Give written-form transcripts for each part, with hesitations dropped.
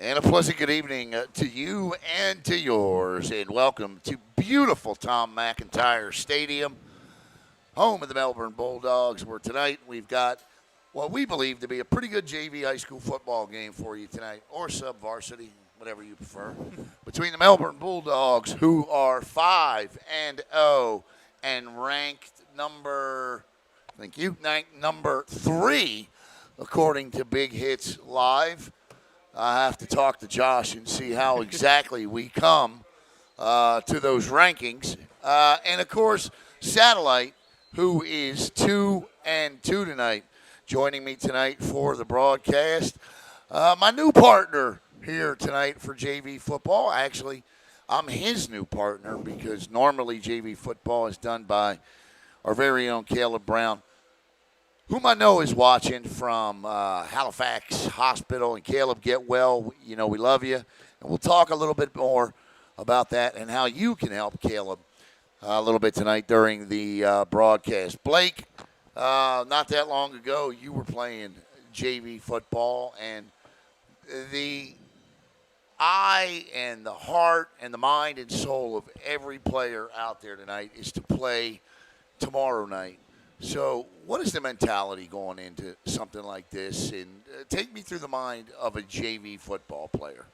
And a pleasant good evening to you and to yours, and welcome to beautiful Tom McIntyre Stadium, home of the Melbourne Bulldogs, where tonight we've got what we believe to be a pretty good JV high school football game for you tonight, or sub-varsity, whatever you prefer, between the Melbourne Bulldogs, who are 5-0 and ranked number 3, according to Big Hits Live. I have to talk to Josh and see how exactly we come to those rankings. And, of course, Satellite, who is 2-2 tonight, joining me tonight for the broadcast. My new partner here tonight for JV football. Actually, I'm his new partner because normally JV football is done by our very own Caleb Brown, whom I know is watching from Halifax Hospital. And Caleb, get well. You know we love you. And we'll talk a little bit more about that and how you can help Caleb a little bit tonight during the broadcast. Blake, not that long ago, you were playing JV football, and the eye and the heart and the mind and soul of every player out there tonight is to play tomorrow night. So what is the mentality going into something like this? And take me through the mind of a JV football player.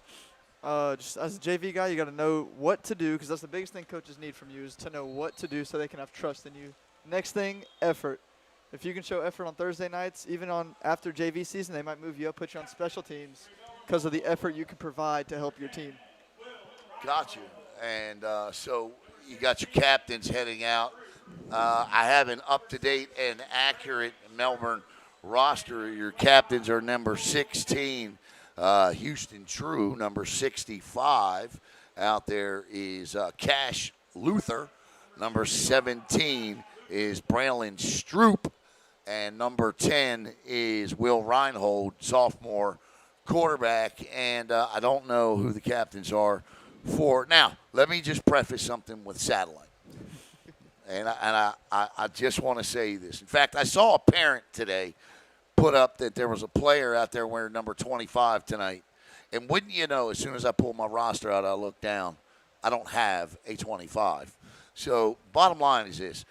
Just as a JV guy, you got to know what to do, because that's the biggest thing coaches need from you, is to know what to do so they can have trust in you. Next thing, effort. If you can show effort on Thursday nights, even on after JV season, they might move you up, put you on special teams because of the effort you can provide to help your team. Got you. And so you got your captains heading out. I have an up-to-date and accurate Melbourne roster. Your captains are number 16, Houston True, number 65. Out there is Cash Luther. Number 17 is Braylon Stroop. And number 10 is Will Reinhold, sophomore quarterback. And I don't know who the captains are for. Now, let me just preface something with Satellite. And I just want to say this. In fact, I saw a parent today put up that there was a player out there wearing number 25 tonight. And wouldn't you know, as soon as I pull my roster out, I look down, I don't have a 25. So bottom line is this.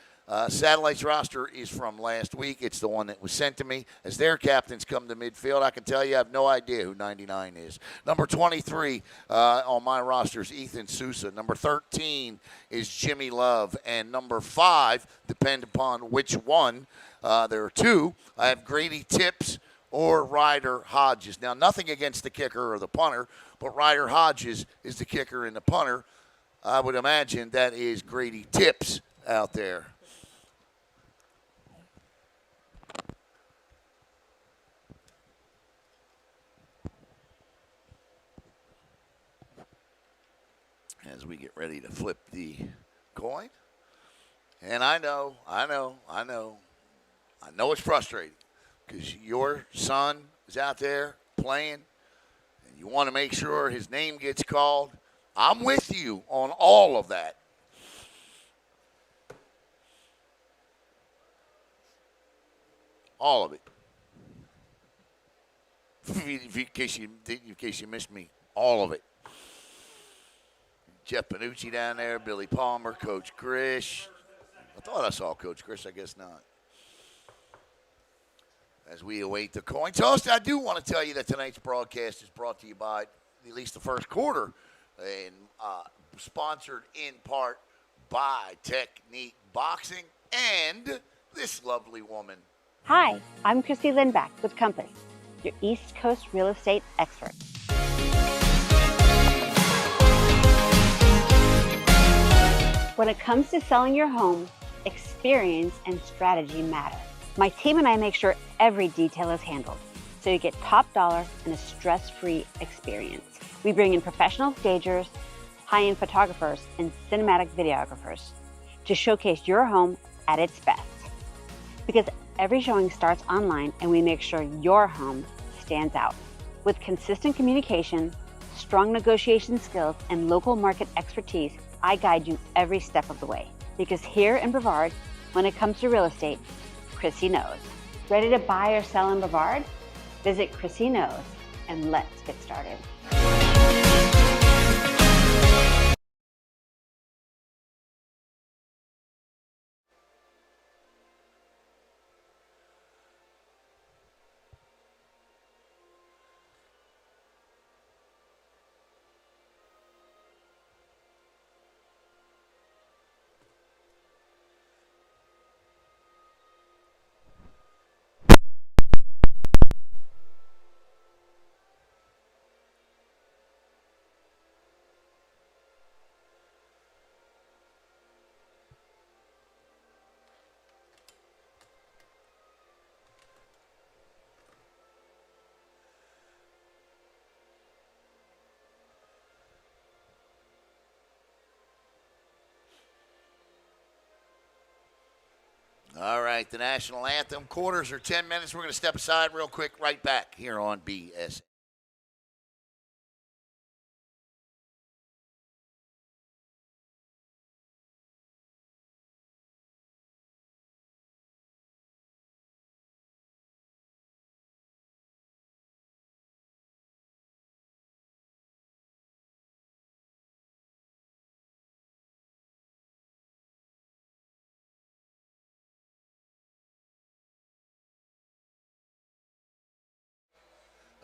Satellite's roster is from last week. It's the one that was sent to me. As their captains come to midfield, I can tell you I have no idea who 99 is. Number 23 on my roster is Ethan Sousa. Number 13 is Jimmy Love. And number 5, depend upon which one, there are 2, I have Grady Tips or Ryder Hodges. Now, nothing against the kicker or the punter, but Ryder Hodges is the kicker and the punter. I would imagine that is Grady Tips out there. As we get ready to flip the coin. And I know it's frustrating because your son is out there playing and you want to make sure his name gets called. I'm with you on all of that. All of it. In case you missed me, all of it. Jeff Panucci down there, Billy Palmer, Coach Grish. I thought I saw Coach Grish. I guess not. As we await the coin toss, I do want to tell you that tonight's broadcast is brought to you by, at least the first quarter, and sponsored in part by Technique Boxing and this lovely woman. Hi, I'm Christy Lindback with Compass, your East Coast real estate expert. When it comes to selling your home, experience and strategy matter. My team and I make sure every detail is handled, so you get top dollar and a stress-free experience. We bring in professional stagers, high-end photographers, and cinematic videographers to showcase your home at its best. Because every showing starts online, and we make sure your home stands out. With consistent communication, strong negotiation skills, and local market expertise, I guide you every step of the way. Because here in Brevard, when it comes to real estate, Chrissy knows. Ready to buy or sell in Brevard? Visit ChrissyKnows and let's get started. All right, the national anthem. Quarters are 10 minutes. We're going to step aside real quick, right back here on BS.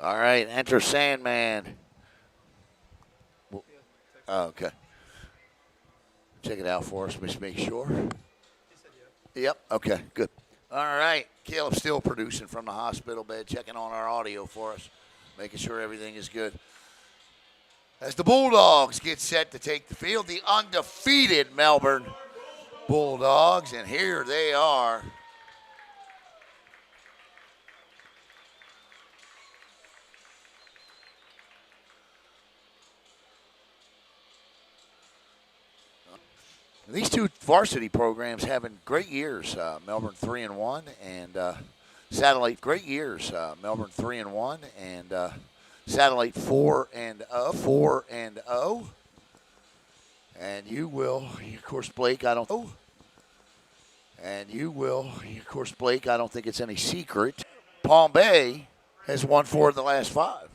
All right, enter Sandman. Oh, okay. Check it out for us. Let's make sure. Yep. Okay. Good. All right. Caleb's still producing from the hospital bed, checking on our audio for us, making sure everything is good. As the Bulldogs get set to take the field, the undefeated Melbourne Bulldogs, and here they are. These two varsity programs having great years. Melbourne 3-1 and Satellite great years. Melbourne 3-1 and Satellite 4-0. 4-0. And you will, of course, Blake. I don't. And you will, of course, Blake. I don't think it's any secret. Palm Bay has won 4 of the last 5.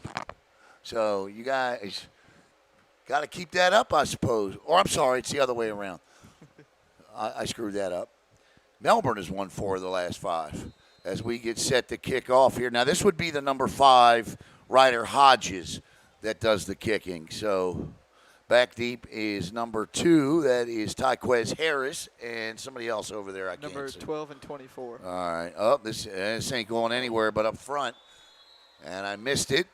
So you guys got to keep that up, I suppose. Or I'm sorry, it's the other way around. I screwed that up. Melbourne has won 4 of the last 5 as we get set to kick off here. Now, this would be the number 5, Ryder Hodges, that does the kicking. So back deep is number 2. That is Tyquez Harris and somebody else over there. I can't see. Number 12 and 24. All right. Oh, this ain't going anywhere but up front. And I missed it.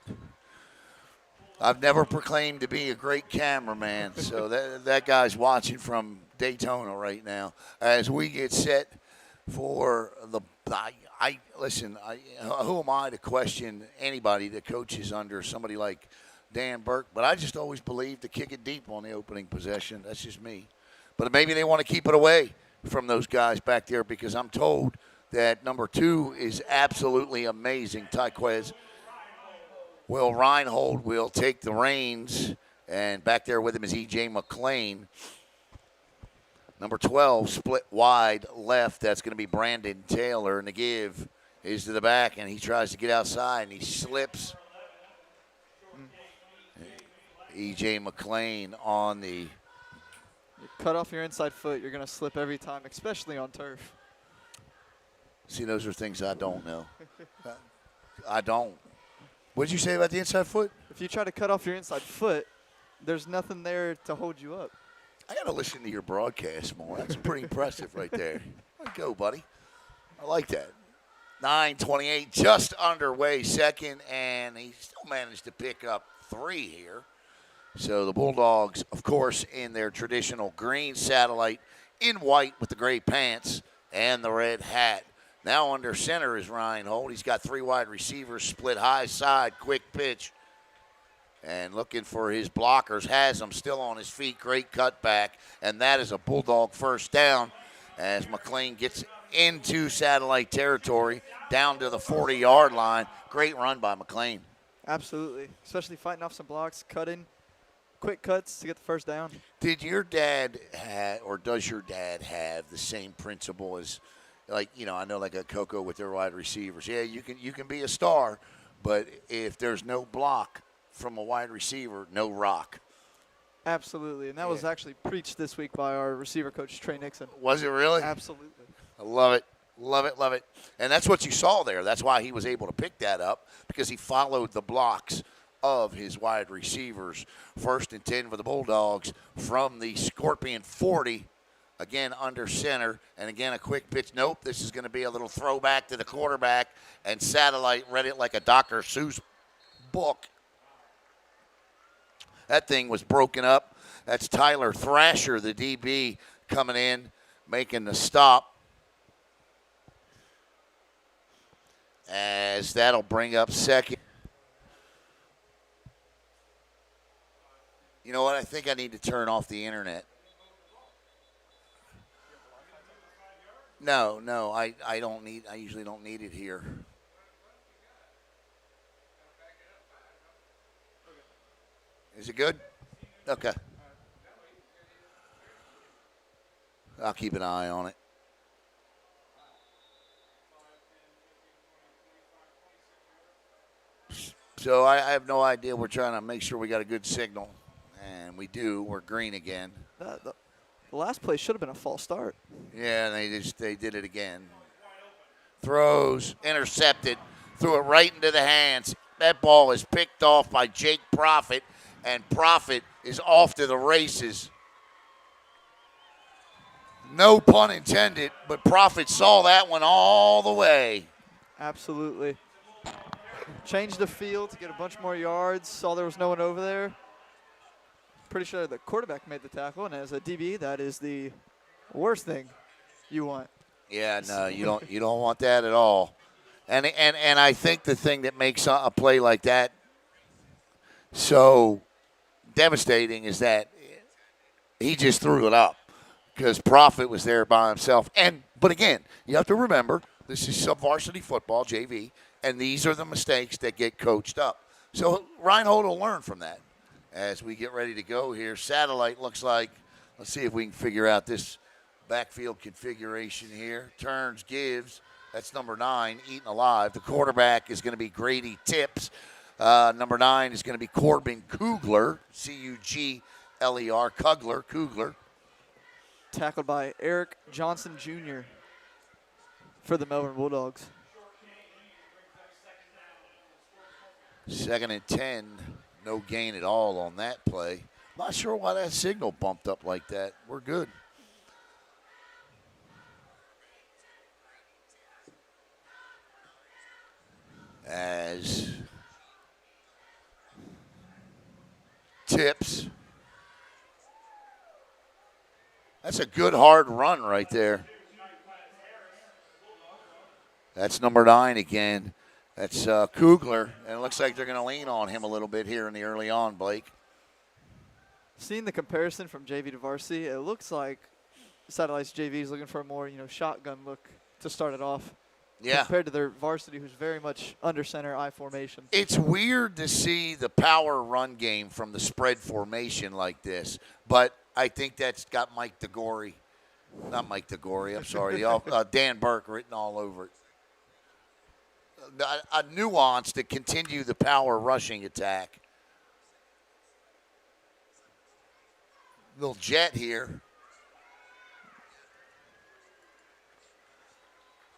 I've never proclaimed to be a great cameraman, so that guy's watching from Daytona right now as we get set for the. Listen. Who am I to question anybody that coaches under somebody like Dan Burke? But I just always believe to kick it deep on the opening possession. That's just me. But maybe they want to keep it away from those guys back there because I'm told that number 2 is absolutely amazing, Tyquez. Will Reinhold will take the reins, and back there with him is E.J. McLean. Number 12, split wide left. That's going to be Brandon Taylor, and the give is to the back, and he tries to get outside, and he slips. E.J. McLean on the. You cut off your inside foot, you're going to slip every time, especially on turf. See, those are things I don't know. I don't. What did you say about the inside foot? If you try to cut off your inside foot, there's nothing there to hold you up. I got to listen to your broadcast more. That's pretty impressive right there. Way to go, buddy. I like that. 9:28, just underway, second, and he still managed to pick up 3 here. So the Bulldogs, of course, in their traditional green Satellite, in white with the gray pants and the red hat. Now under center is Reinhold. He's got 3 wide receivers, split high side, quick pitch. And looking for his blockers, has him still on his feet. Great cutback. And that is a Bulldog first down as McLean gets into Satellite territory, down to the 40-yard line. Great run by McLean. Absolutely, especially fighting off some blocks, cutting, quick cuts to get the first down. Did your dad have, or does your dad have the same principle as, like, you know, I know like a Coco with their wide receivers. Yeah, you can be a star, But if there's no block from a wide receiver, no rock. Absolutely, and that was actually preached this week by our receiver coach, Trey Nixon. Was it really? Absolutely. I love it. Love it, love it. And that's what you saw there. That's why he was able to pick that up, because he followed the blocks of his wide receivers. 1st and 10 for the Bulldogs from the Scorpion 40. Again, under center. And again, a quick pitch. Nope, this is going to be a little throwback to the quarterback. And Satellite read it like a Dr. Seuss book. That thing was broken up. That's Tyler Thrasher, the DB, coming in, making the stop. As that'll bring up second. You know what? I think I need to turn off the internet. No, I usually don't need it here. Is it good? Okay. I'll keep an eye on it. So I have no idea. We're trying to make sure we got a good signal. And we do. We're green again. The last play should have been a false start. Yeah, they did it again. Throws, intercepted, threw it right into the hands. That ball is picked off by Jake Profit, and Profit is off to the races. No pun intended, but Profit saw that one all the way. Absolutely. Changed the field to get a bunch more yards. Saw there was no one over there. Pretty sure the quarterback made the tackle, and as a DB, that is the worst thing you want. Yeah, no, you don't want that at all. And I think the thing that makes a play like that so devastating is that he just threw it up because Profit was there by himself. But again, you have to remember this is sub-varsity football, JV, and these are the mistakes that get coached up. So Reinhold will learn from that. As we get ready to go here, Satellite looks like, let's see if we can figure out this backfield configuration here. Turns, gives, that's number 9, Eaten Alive. The quarterback is going to be Grady Tips. Number 9 is going to be Corbin Kugler, C-U-G-L-E-R, Kugler. Tackled by Eric Johnson Jr. for the Melbourne Bulldogs. 2nd and 10. No gain at all on that play. Not sure why that signal bumped up like that. We're good. As Tips. That's a good hard run right there. That's number 9 again. That's Kugler, and it looks like they're going to lean on him a little bit here in the early on, Blake. Seeing the comparison from JV to varsity, it looks like Satellite's JV is looking for a more, shotgun look to start it off. Yeah. Compared to their varsity, who's very much under center I formation. It's weird to see the power run game from the spread formation like this, but I think that's got Mike DeGore, not Mike DeGore, I'm sorry, Dan Burke written all over it. A nuance to continue the power rushing attack. Little jet here.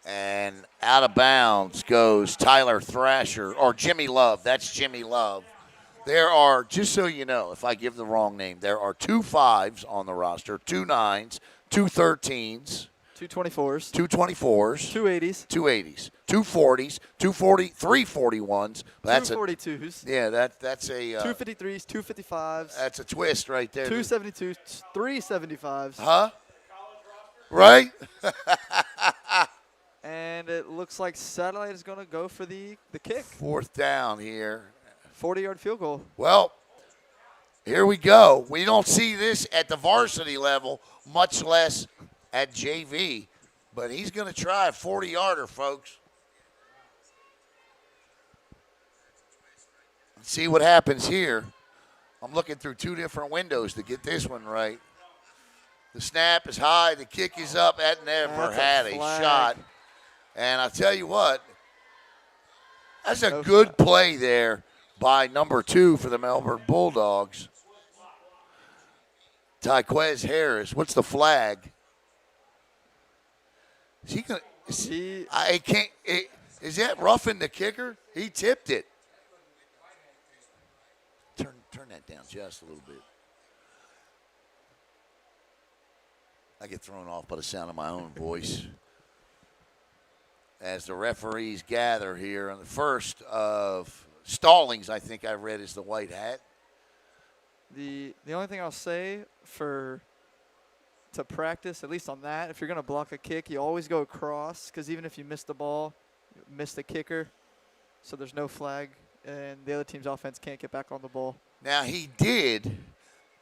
And out of bounds goes Tyler Thrasher, or Jimmy Love. That's Jimmy Love. There are, just so you know, if I give the wrong name, there are 2 5s on the roster, 2 9s, 2 13s. 2 24s. 2 24s. 2 80s. 2 80s. 2 40s. 2 40, 3 41s. That's 2 42s. Yeah, that's a 2 53s, 2 55s. That's a twist right there. 2 72s, 3 75s. Huh? Right? And it looks like Satellite is going to go for the kick. 4th down here. 40-yard field goal. Well, here we go. We don't see this at the varsity level, much less at JV. But he's going to try a 40-yarder, folks. Let's see what happens here. I'm looking through 2 different windows to get this one right. The snap is high. The kick is up. That never had a shot. And I'll tell you what, That's a No good flag. play there by number 2 for the Melbourne Bulldogs. Tyquez Harris. What's the flag? Is he gonna? He I can't. Is that roughing the kicker? He tipped it. Turn that down just a little bit. I get thrown off by the sound of my own voice. As the referees gather here on the first of Stallings, I think I read is the white hat. the only thing I'll say to practice, at least on that, if you're going to block a kick, you always go across, because even if you miss the ball, you miss the kicker, so there's no flag, and the other team's offense can't get back on the ball. Now, he did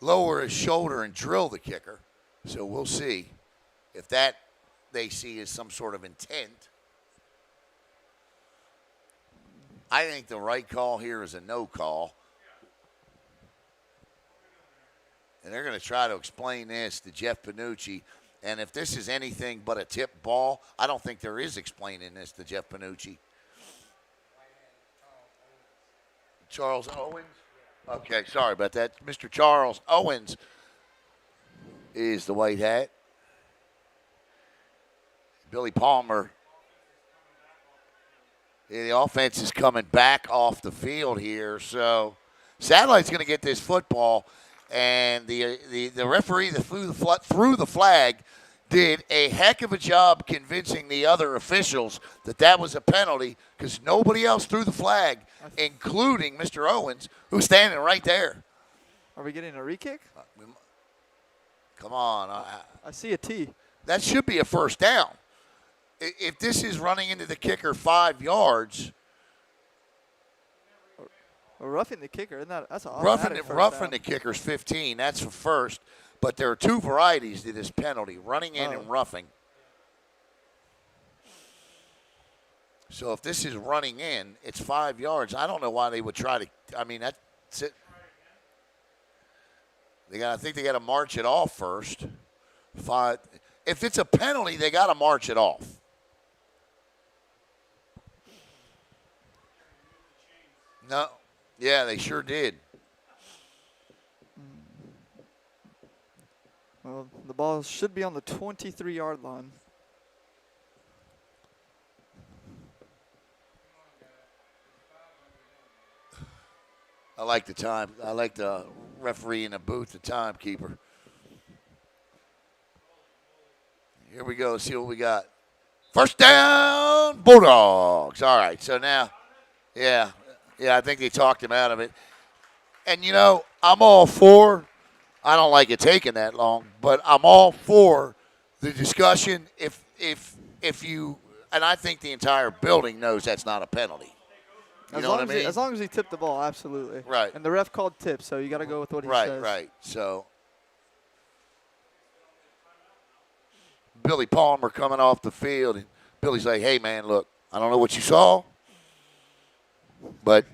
lower his shoulder and drill the kicker, so we'll see if that they see as some sort of intent. I think the right call here is a no call. And they're going to try to explain this to Jeff Panucci. And if this is anything but a tip ball, I don't think there is explaining this to Jeff Panucci. Charles Owens? Okay, sorry about that. Mr. Charles Owens is the white hat. Billy Palmer. Yeah, the offense is coming back off the field here. So Satellite's going to get this football. And the referee that threw the flag did a heck of a job convincing the other officials that was a penalty because nobody else threw the flag, including Mr. Owens, who's standing right there. Are we getting a re-kick? Come on. I see a T. That should be a first down. If this is running into the kicker 5 yards. Or roughing the kicker, isn't that's an Roughing the kicker's 15. That's for first. But there are two varieties to this penalty, running in and roughing. So if this is running in, it's 5 yards. I don't know why they would try to. I mean, that's it. I think they got to march it off first. If it's a penalty, they got to march it off. No. Yeah, they sure did. Well, the ball should be on the 23-yard line. I like the time. I like the referee in the booth, the timekeeper. Here we go. See what we got. First down, Bulldogs. All right, so now, yeah, I think they talked him out of it. And, I'm all for, I don't like it taking that long, but I'm all for the discussion if you, and I think the entire building knows that's not a penalty. You know what I mean? As long as he tipped the ball, absolutely. Right. And the ref called tip, so you got to go with what he says. Right. So Billy Palmer coming off the field, and Billy's like, hey, man, look, I don't know what you saw, but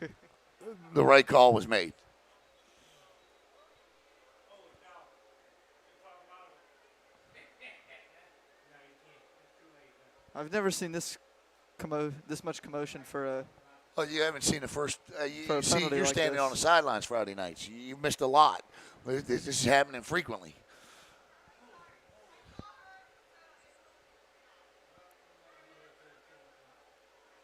the right call was made. I've never seen this much commotion for a. Oh, you haven't seen the first. You're Standing on the sidelines Friday nights. You missed a lot. This is happening frequently.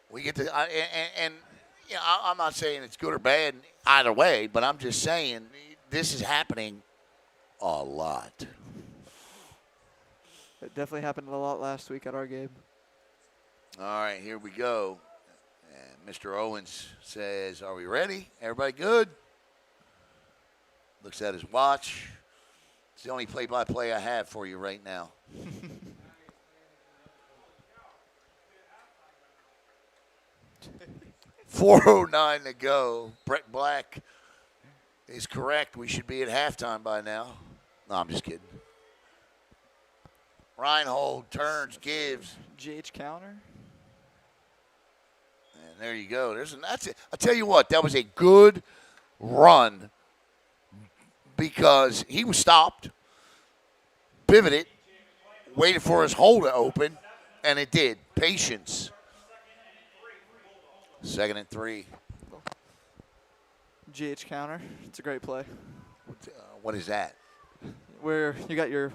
We get to, I'm not saying it's good or bad either way, but I'm just saying this is happening a lot. It definitely happened a lot last week at our game. All right, here we go. And Mr. Owens says, are we ready? Everybody good? Looks at his watch. It's the only play-by-play I have for you right now. $4:09 to go. Brett Black is correct. We should be at halftime by now. No, I'm just kidding. Reinhold turns, gives. GH counter. And there you go. That's it. I tell you what, that was a good run because he was stopped, pivoted, waited for his hole to open, and it did. Patience. 2nd and 3. GH counter. It's a great play. What is that? Where you got your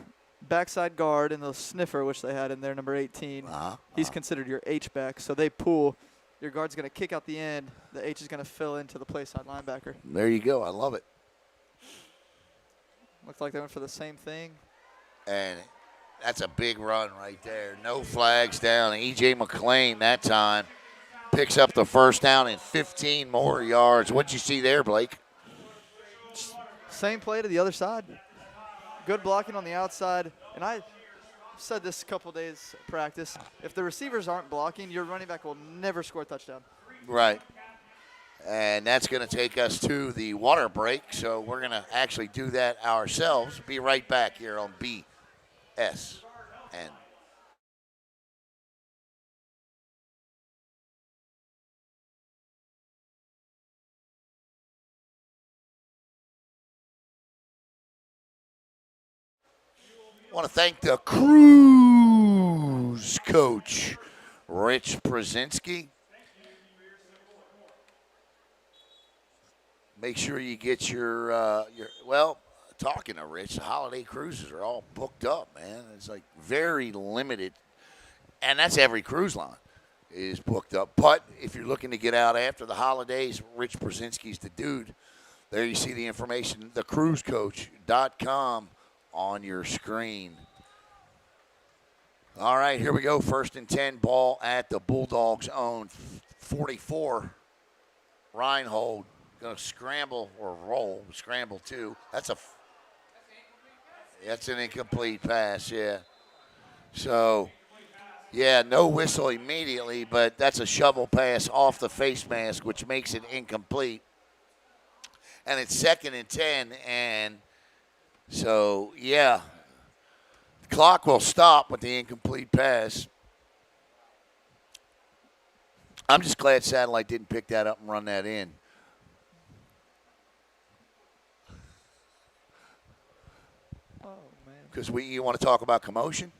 backside guard and the sniffer, which they had in there, number 18. He's considered your H-back, so they pull. Your guard's going to kick out the end. The H is going to fill into the play side linebacker. There you go. I love it. Looks like they went for the same thing. And that's a big run right there. No flags down. E.J. McClain that time picks up the first down and 15 more yards. What'd you see there, Blake? Same play to the other side. Good blocking on the outside. And I said this a couple days of practice. If the receivers aren't blocking, your running back will never score a touchdown. Right. And that's going to take us to the water break. So we're going to actually do that ourselves. Be right back here on BSN. I want to thank the cruise coach, Rich Brzezinski. Make sure you get your talking to Rich, the holiday cruises are all booked up, man. It's like very limited, and that's every cruise line is booked up. But if you're looking to get out after the holidays, Rich Brzezinski's the dude. There you see the information, thecruisecoach.com on your screen. All right, here we go. 1st and 10, ball at the Bulldogs' own 44. Reinhold going to scramble or roll. Scramble, too. That's an incomplete pass, yeah. So, yeah, no whistle immediately, but that's a shovel pass off the face mask, which makes it incomplete. And it's 2nd and 10, and so, yeah, the clock will stop with the incomplete pass. I'm just glad Satellite didn't pick that up and run that in. Oh, man. Because you want to talk about commotion?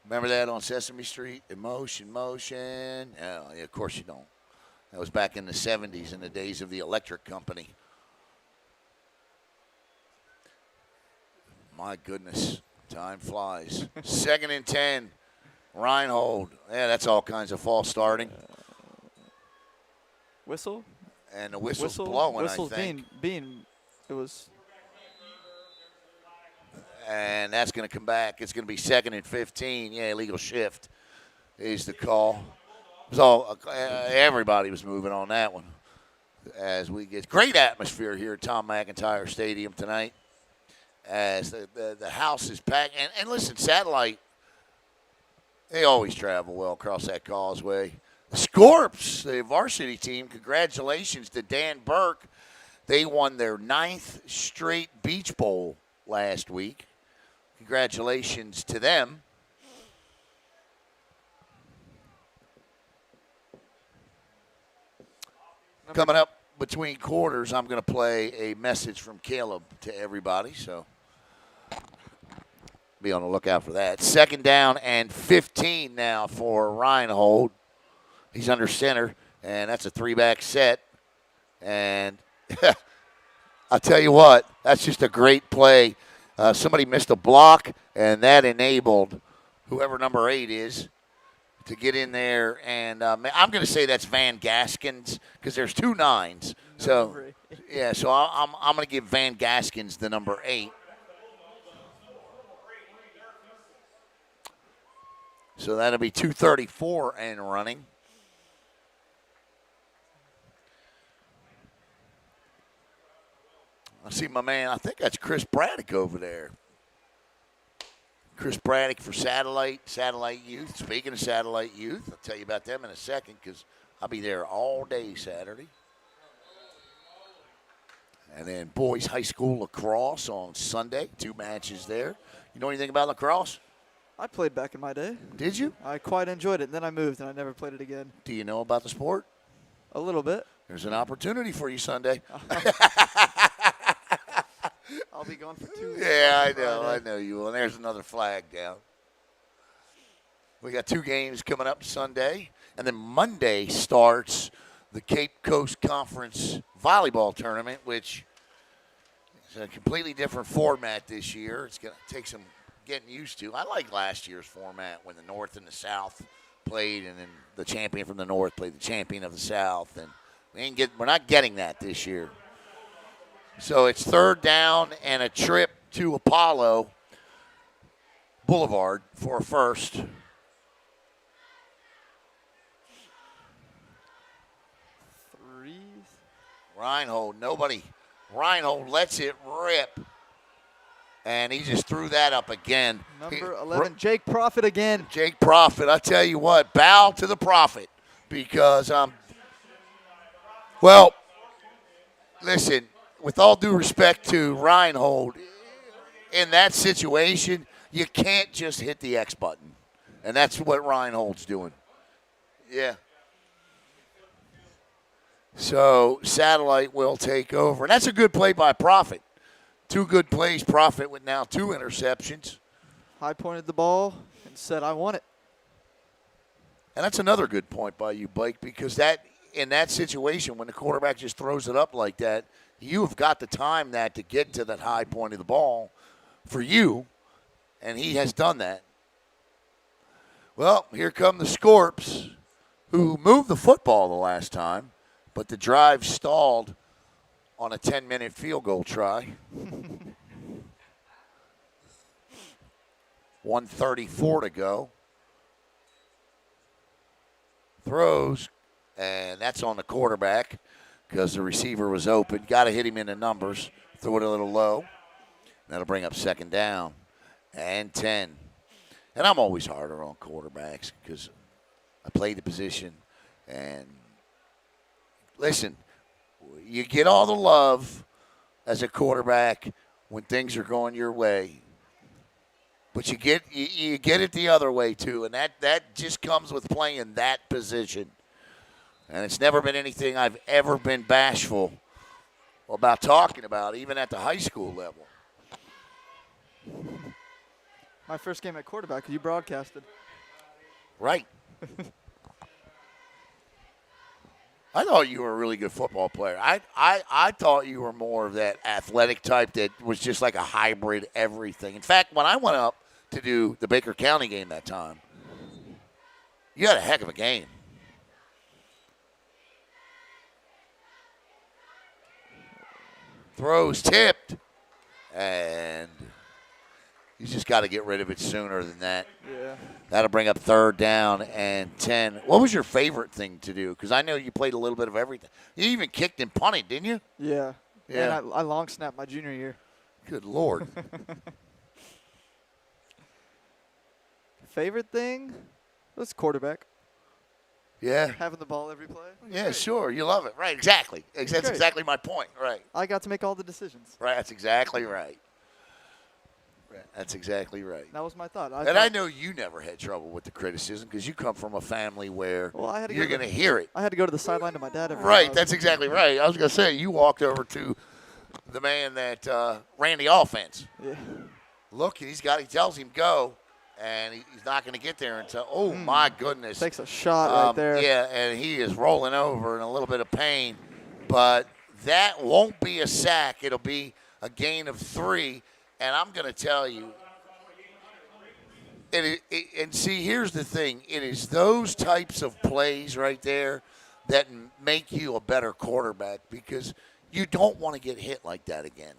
Remember that on Sesame Street? Emotion, motion. Oh, yeah, of course you don't. That was back in the 70s, in the days of the electric company. My goodness, time flies. 2nd and 10, Reinhold. Yeah, that's all kinds of false starting. Whistle? And the whistle's blowing, Whistle's I think. it was. And that's going to come back. It's going to be 2nd and 15. Yeah, illegal shift is the call. It was all everybody was moving on that one. As we get great atmosphere here at Tom McIntyre Stadium tonight. As the house is packed. And listen, Satellite, they always travel well across that causeway. The Scorps, the varsity team, congratulations to Dan Burke. They won their 9th straight Beach Bowl last week. Congratulations to them. Coming up between quarters, I'm going to play a message from Caleb to everybody, so be on the lookout for that. 2nd down and 15 now for Reinhold. He's under center, and that's a 3-back set. And I'll tell you what, that's just a great play. Somebody missed a block, and that enabled whoever number 8 is to get in there. And I'm going to say that's Van Gaskins because there's 2 9s. So, yeah, so I'm going to give Van Gaskins the number 8. So that'll be 2:34 and running. I see my man, I think that's Chris Braddock over there. Chris Braddock for Satellite Youth. Speaking of Satellite Youth, I'll tell you about them in a second because I'll be there all day Saturday. And then boys high school lacrosse on Sunday, 2 matches there. You know anything about lacrosse? I played back in my day. Did you? I quite enjoyed it, and then I moved, and I never played it again. Do you know about the sport? A little bit. There's an opportunity for you Sunday. I'll be gone for 2 weeks. Yeah, I know you will. And there's another flag down. We got 2 games coming up Sunday, and then Monday starts the Cape Coast Conference volleyball tournament, which is a completely different format this year. It's going to take some getting used to. I like last year's format when the North and the South played, and then the champion from the North played the champion of the South, and we're not getting that this year. So it's 3rd down and a trip to Apollo Boulevard for a first. Reinhold lets it rip. And he just threw that up again. Number 11, Jake Profit again. Jake Profit, I tell you what, bow to the prophet. Because, well, listen, with all due respect to Reinhold, in that situation, you can't just hit the X button. And that's what Reinhold's doing. Yeah. So Satellite will take over. And that's a good play by Profit. 2 good plays. Profit with now 2 interceptions. High pointed the ball and said, I want it. And that's another good point by you, Blake, because that in that situation, when the quarterback just throws it up like that, you have got to time that to get to that high point of the ball for you, and he has done that. Well, here come the Scorps, who moved the football the last time, but the drive stalled on a 10-minute field goal try. 1:34 to go. Throws, and that's on the quarterback because the receiver was open. Got to hit him in the numbers. Throw it a little low. That'll bring up 2nd down and 10. And I'm always harder on quarterbacks because I played the position. And listen, you get all the love as a quarterback when things are going your way. But you get it the other way, too, and that just comes with playing that position. And it's never been anything I've ever been bashful about talking about, even at the high school level. My first game at quarterback, you broadcasted. Right. I thought you were a really good football player. I thought you were more of that athletic type that was just like a hybrid everything. In fact, when I went up to do the Baker County game that time, you had a heck of a game. Throws tipped, and you just got to get rid of it sooner than that. Yeah. That'll bring up 3rd down and 10. What was your favorite thing to do? Because I know you played a little bit of everything. You even kicked and punted, didn't you? Yeah. Yeah. And I long snapped my junior year. Good Lord. Favorite thing was quarterback. Yeah. Having the ball every play. Yeah, Great. sure. You love it. Right, exactly. That's Great. exactly my point. Right. I got to make all the decisions. Right, that's exactly right. That's exactly right. That was my thought. I know you never had trouble with the criticism because you come from a family where you're going to hear it. I had to go to the sideline to my dad every Right, day. that's exactly right. I was going to say, you walked over to the man that ran the offense. Yeah. Look, he tells him go, and he's not going to get there until, my goodness. Takes a shot right there. Yeah, and he is rolling over in a little bit of pain. But that won't be a sack. It'll be a gain of 3. And I'm going to tell you, and see, here's the thing. It is those types of plays right there that make you a better quarterback because you don't want to get hit like that again.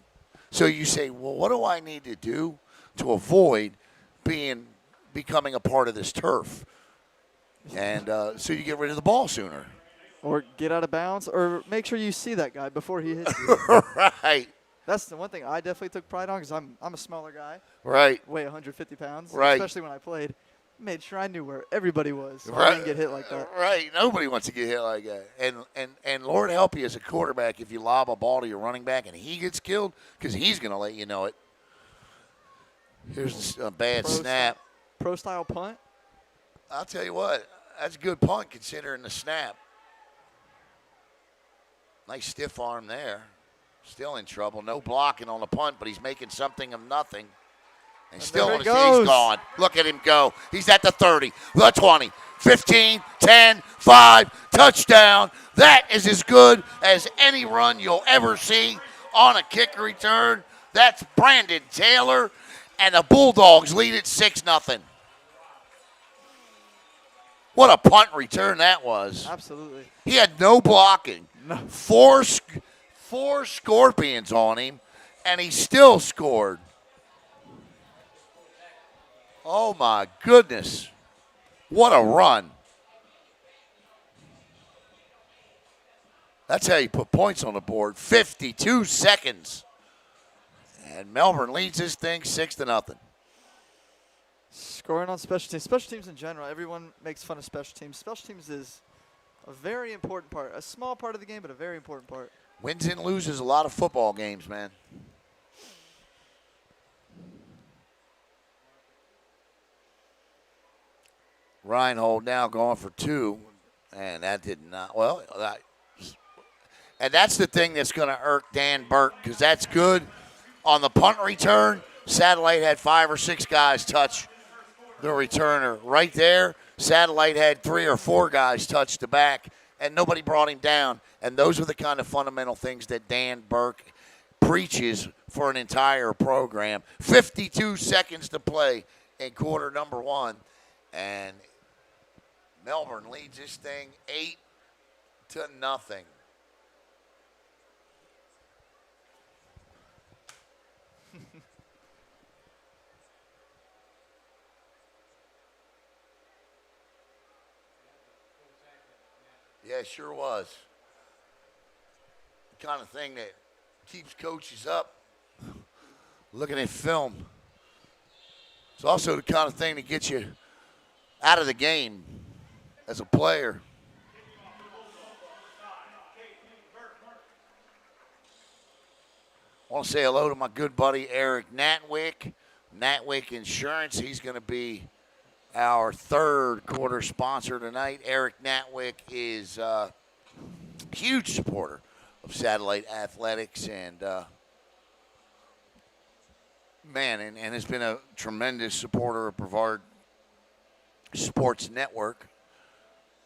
So you say, well, what do I need to do to avoid becoming a part of this turf? And so you get rid of the ball sooner. Or get out of bounds, or make sure you see that guy before he hits you. Right. That's the one thing I definitely took pride on because I'm a smaller guy. Right. Weigh 150 pounds. Right. Especially when I played. Made sure I knew where everybody was. So Right. I didn't get hit like that. Right. Nobody wants to get hit like that. And Lord help you as a quarterback if you lob a ball to your running back and he gets killed because he's going to let you know it. Here's a bad snap. Pro-style punt. I'll tell you what. That's a good punt considering the snap. Nice stiff arm there. Still in trouble. No blocking on the punt, but he's making something of nothing. And And still there on he his feet. He's goes. gone. Look at him go. He's at the 30, the 20, 15, 10, 5, touchdown. That is as good as any run you'll ever see on a kick return. That's Brandon Taylor, and the Bulldogs lead it 6-0. What a punt return that was. Absolutely. He had no blocking. No. Four Scorpions on him, and he still scored. Oh, my goodness. What a run. That's how you put points on the board. 52 seconds. And Melbourne leads this thing 6-0. Scoring on special teams. Special teams in general, everyone makes fun of special teams. Special teams is a very important part. A small part of the game, but a very important part. Wins and loses a lot of football games, man. Reinhold now going for 2, and that did not, well, and that's the thing that's going to irk Dan Burke, because that's good. On the punt return, Satellite had 5 or 6 guys touch the returner. Right there, Satellite had 3 or 4 guys touch the back, and nobody brought him down. And those are the kind of fundamental things that Dan Burke preaches for an entire program. 52 seconds to play in quarter number 1, and Melbourne leads this thing 8-0. Yeah, it sure was. The kind of thing that keeps coaches up looking at film. It's also the kind of thing that gets you out of the game as a player. I want to say hello to my good buddy Eric Natwick, Natwick Insurance. He's going to be our third quarter sponsor tonight. Eric Natwick is a huge supporter of Satellite Athletics and and has been a tremendous supporter of Brevard Sports Network.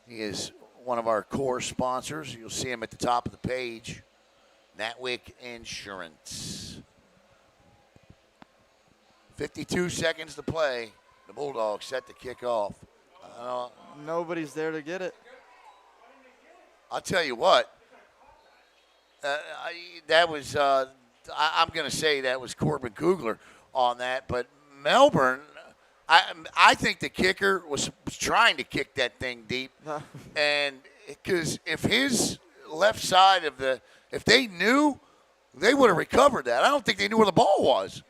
He is one of our core sponsors. You'll see him at the top of the page. Natwick Insurance. 52 seconds to play. The Bulldogs set to kick off. Nobody's there to get it. I'll tell you what. That was, I'm going to say that was Corbin Kugler on that. But Melbourne, I think the kicker was trying to kick that thing deep. And because if his left side of the, if they knew, they would have recovered that. I don't think they knew where the ball was.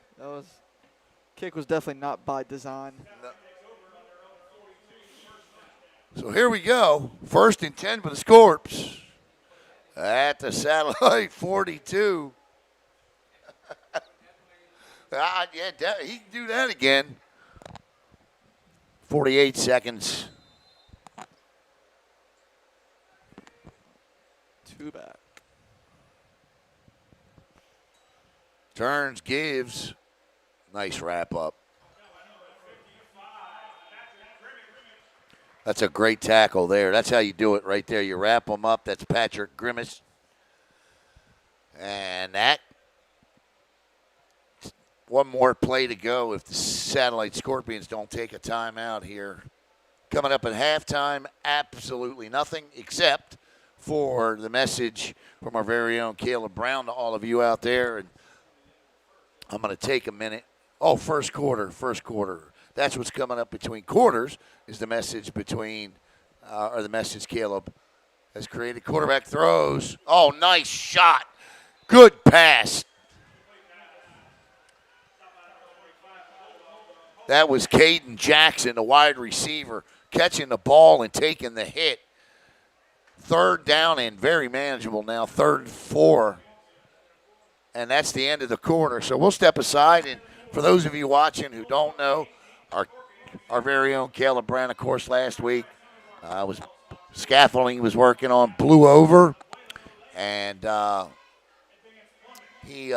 Kick was definitely not by design. No. So here we go. 1st and 10 for the Scorps. At the Satellite 42. Yeah, he can do that again. 48 seconds. 2 back. Turns, gives. Nice wrap up. That's a great tackle there. That's how you do it right there. You wrap them up. That's Patrick Grimace. And that, one more play to go if the Satellite Scorpions don't take a timeout here. Coming up at halftime, absolutely nothing except for the message from our very own Caleb Brown to all of you out there. And I'm going to take a minute. Oh, first quarter. That's what's coming up between quarters is the message between, or the message Caleb has created. Quarterback throws. Oh, nice shot. Good pass. That was Caden Jackson, the wide receiver, catching the ball and taking the hit. 3rd down and very manageable now, 3rd and 4. And that's the end of the quarter. So we'll step aside. And for those of you watching who don't know, our very own Caleb Brown, of course, last week was scaffolding he was working on, blew over. And he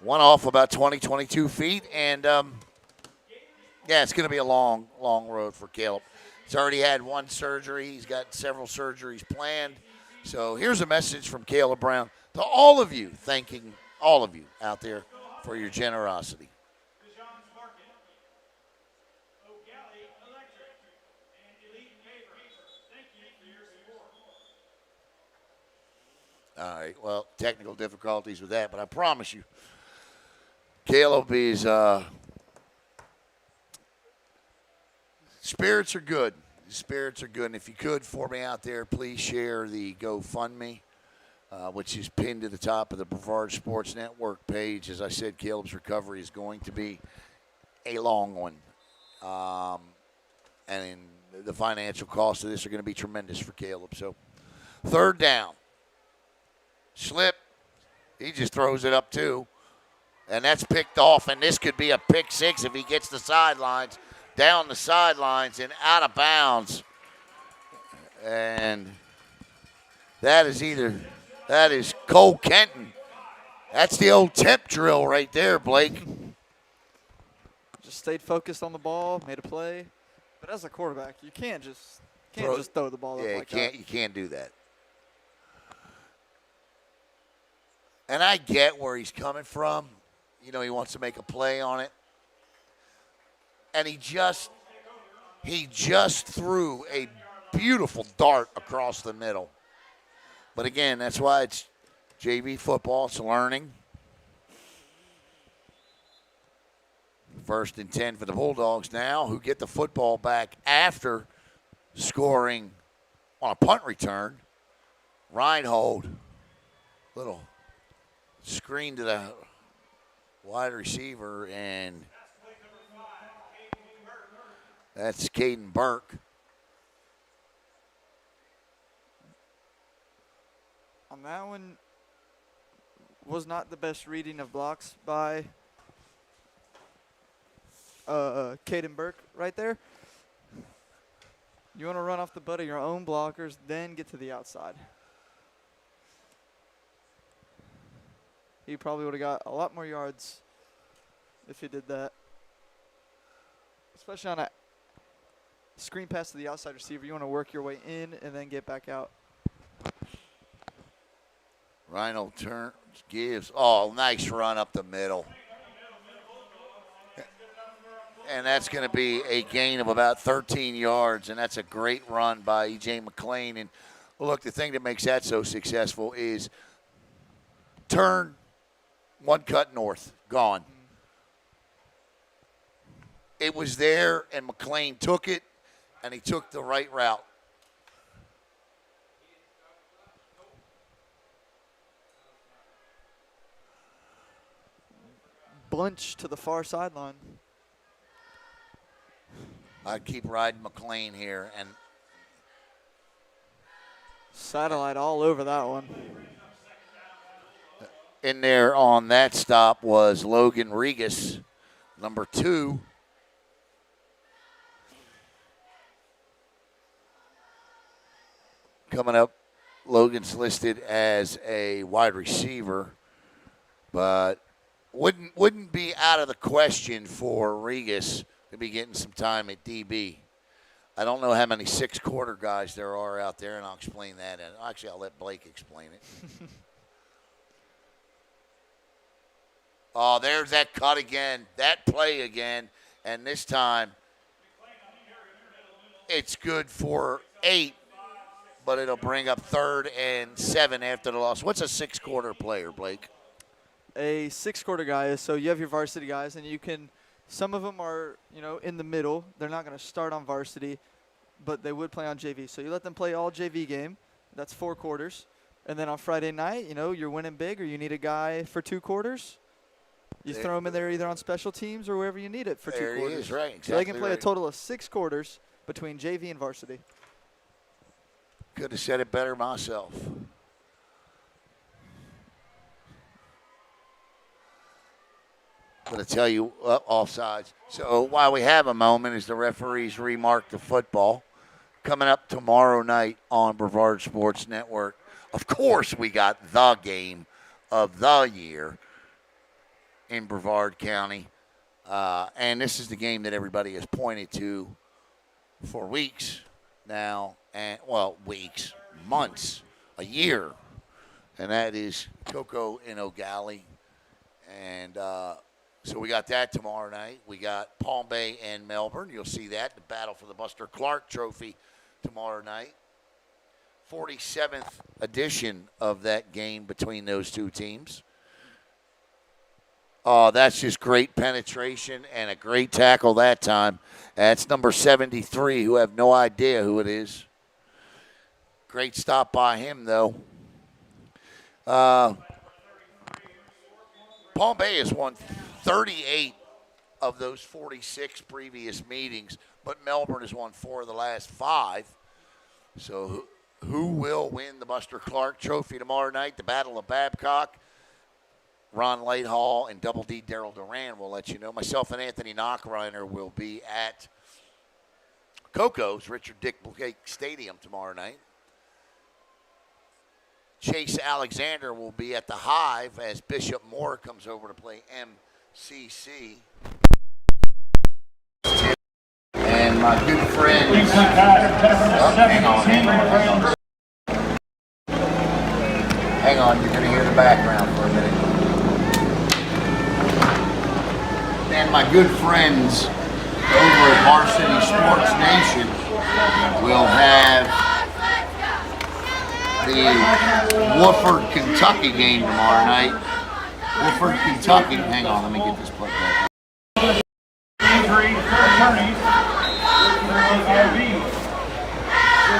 one off about 20, 22 feet. And, yeah, it's going to be a long, long road for Caleb. He's already had one surgery. He's got several surgeries planned. So here's a message from Caleb Brown to all of you, thanking all of you out there for your generosity. All right, well, technical difficulties with that, but I promise you, Caleb is spirits are good. Spirits are good. And if you could, for me out there, please share the GoFundMe, which is pinned to the top of the Brevard Sports Network page. As I said, Caleb's recovery is going to be a long one. And the financial costs of this are going to be tremendous for Caleb. So, third down. Slip. He just throws it up, too. And that's picked off. And this could be a pick six if he gets the sidelines. Down the sidelines and out of bounds. And that is Cole Kenton. That's the old temp drill right there, Blake. Just stayed focused on the ball, made a play. But as a quarterback, you can't just throw the ball up like that. You can't do that. And I get where he's coming from. You know, he wants to make a play on it. And he just threw a beautiful dart across the middle. But again, that's why it's JV football. It's learning. 1st and 10 for the Bulldogs now, who get the football back after scoring on a punt return. Reinhold, little screen to the wide receiver, and that's Caden Burke. On that one, was not the best reading of blocks by Caden Burke right there. You want to run off the butt of your own blockers, then get to the outside. He probably would have got a lot more yards if he did that. Especially on a screen pass to the outside receiver. You want to work your way in and then get back out. Rhino turns, gives. Oh, nice run up the middle. And that's going to be a gain of about 13 yards, and that's a great run by E.J. McLean. And look, the thing that makes that so successful is turn, one cut north, gone. It was there, and McLean took it, and he took the right route. Bunch to the far sideline. I'd keep riding McLean here. And satellite all over that one. In there on that stop was Logan Regas, number 2. Coming up, Logan's listed as a wide receiver, but wouldn't be out of the question for Regas to be getting some time at DB. I don't know how many 6-quarter guys there are out there, and I'll explain that. And actually, I'll let Blake explain it. Oh, there's that cut again, that play again, and this time it's good for 8, but it'll bring up 3rd and 7 after the loss. What's a 6-quarter player, Blake? A 6-quarter guy is, so you have your varsity guys, and you can – some of them are, in the middle. They're not going to start on varsity, but they would play on JV. So you let them play all JV game. That's 4 quarters. And then on Friday night, you're winning big or you need a guy for 2 quarters. You throw them in there either on special teams or wherever you need it for 2 quarters. There he is, right. Exactly so they can play right. a total of 6 quarters between JV and varsity. Could have said it better myself. I'm going to tell you offsides. So while we have a moment as the referees remark the football, coming up tomorrow night on Brevard Sports Network, of course we got the game of the year. in Brevard County. And this is the game that everybody has pointed to for weeks now, and weeks, months, a year, and that is Cocoa and O'Galley. And so we got that tomorrow night. We got Palm Bay and Melbourne. You'll see that, the battle for the Buster Clark Trophy tomorrow night. 47th edition of that game between those two teams. Oh, that's just great penetration and a great tackle that time. That's number 73, who have no idea who it is. Great stop by him, though. Palm Bay has won 38 of those 46 previous meetings, but Melbourne has won 4 of the last 5. So who will win the Buster Clark Trophy tomorrow night? The Battle of Babcock. Ron Lighthall and Double D Daryl Duran will let you know. Myself and Anthony Knockreiner will be at Coco's Richard Dick Blake Stadium tomorrow night. Chase Alexander will be at the Hive as Bishop Moore comes over to play MCC. And my good friend. Hang on, you're going to hear the background for a minute. And my good friends over at Varsity Sports Nation will have the Wofford, Kentucky game tomorrow night. Wofford, Kentucky. Hang on, let me get this plug back. Injury attorneys.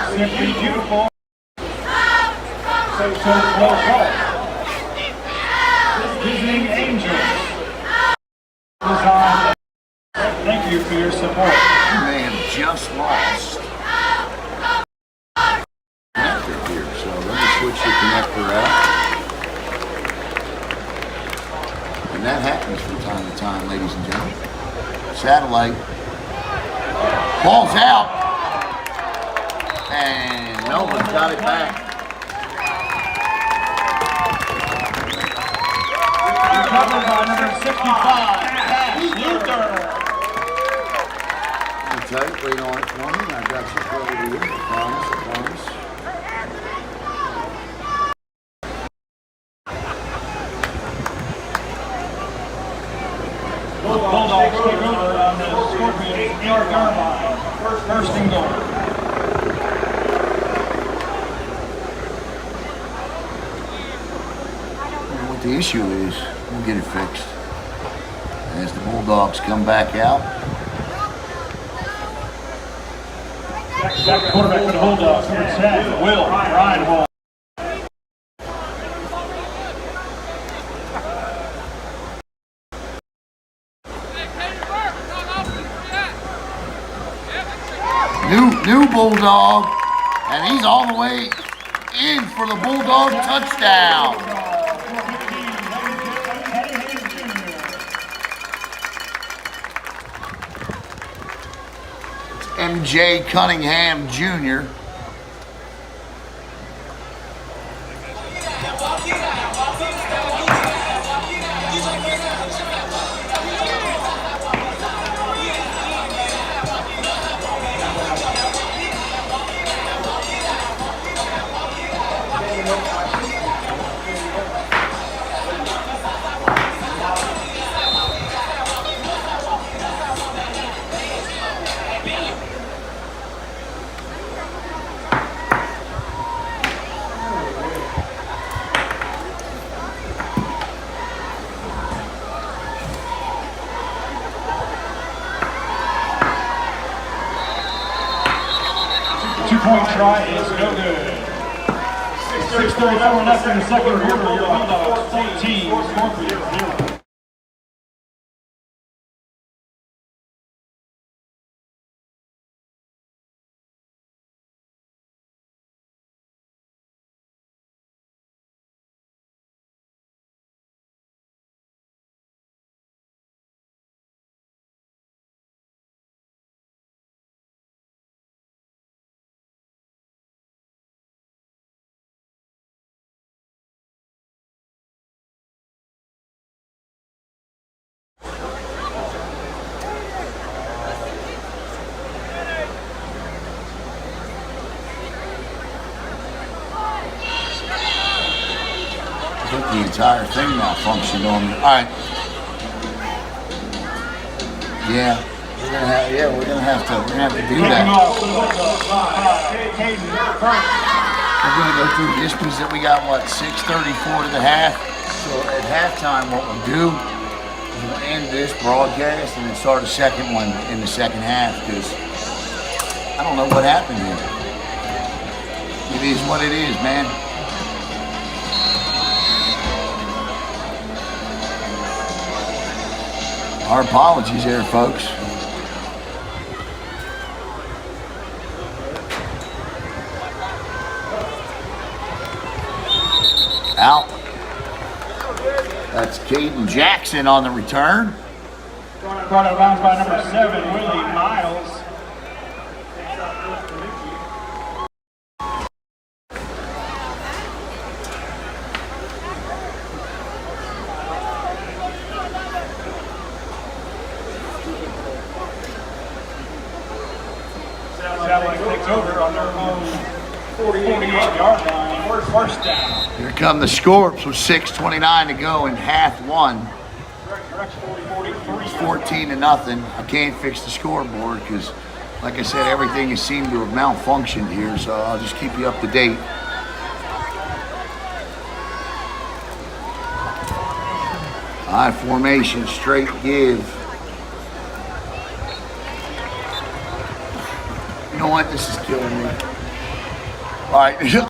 Simply beautiful. So well called. Visiting Angels. Design. Thank you for your support. You may have just lost connector here, so let me switch the connector out. And that happens from time to time, ladies and gentlemen. Satellite. Ball's out. And Melbourne's got it back. Recovered by number 65, Luther. Tight, wait on it for me. I got you covered here. I promise, I promise. Both Bulldogs take over on the Scorpions in Garmine. First and goal. What the issue is, we'll get it fixed. As the Bulldogs come back out. Back quarterback for the Bulldogs, number 10, Will Reinhold. New Bulldog, and he's all the way in for the Bulldog touchdown. It's MJ Cunningham Jr. Two-point try is no good. 6:34 left in the second quarter. Your Bulldogs 14, Scorpions 0. think the entire thing malfunctioned on me. All right. Yeah, we're gonna have to do that. We're gonna go through this because we got what 6:34 to the half. So at halftime, what we'll do is we'll end this broadcast and then start a second one in the second half because I don't know what happened here. It is what it is, man. Our apologies there, folks. Out. That's Caden Jackson on the return. Brought out of bounds by number 7, Willie Miles. Satellite takes over on their own 48-yard line. First down. Here come the Scorps with 6:29 to go in half one. It's 14-0. I can't fix the scoreboard because, like I said, everything has seemed to have malfunctioned here, so I'll just keep you up to date. High formation, straight give. You know what? This is killing me. All right.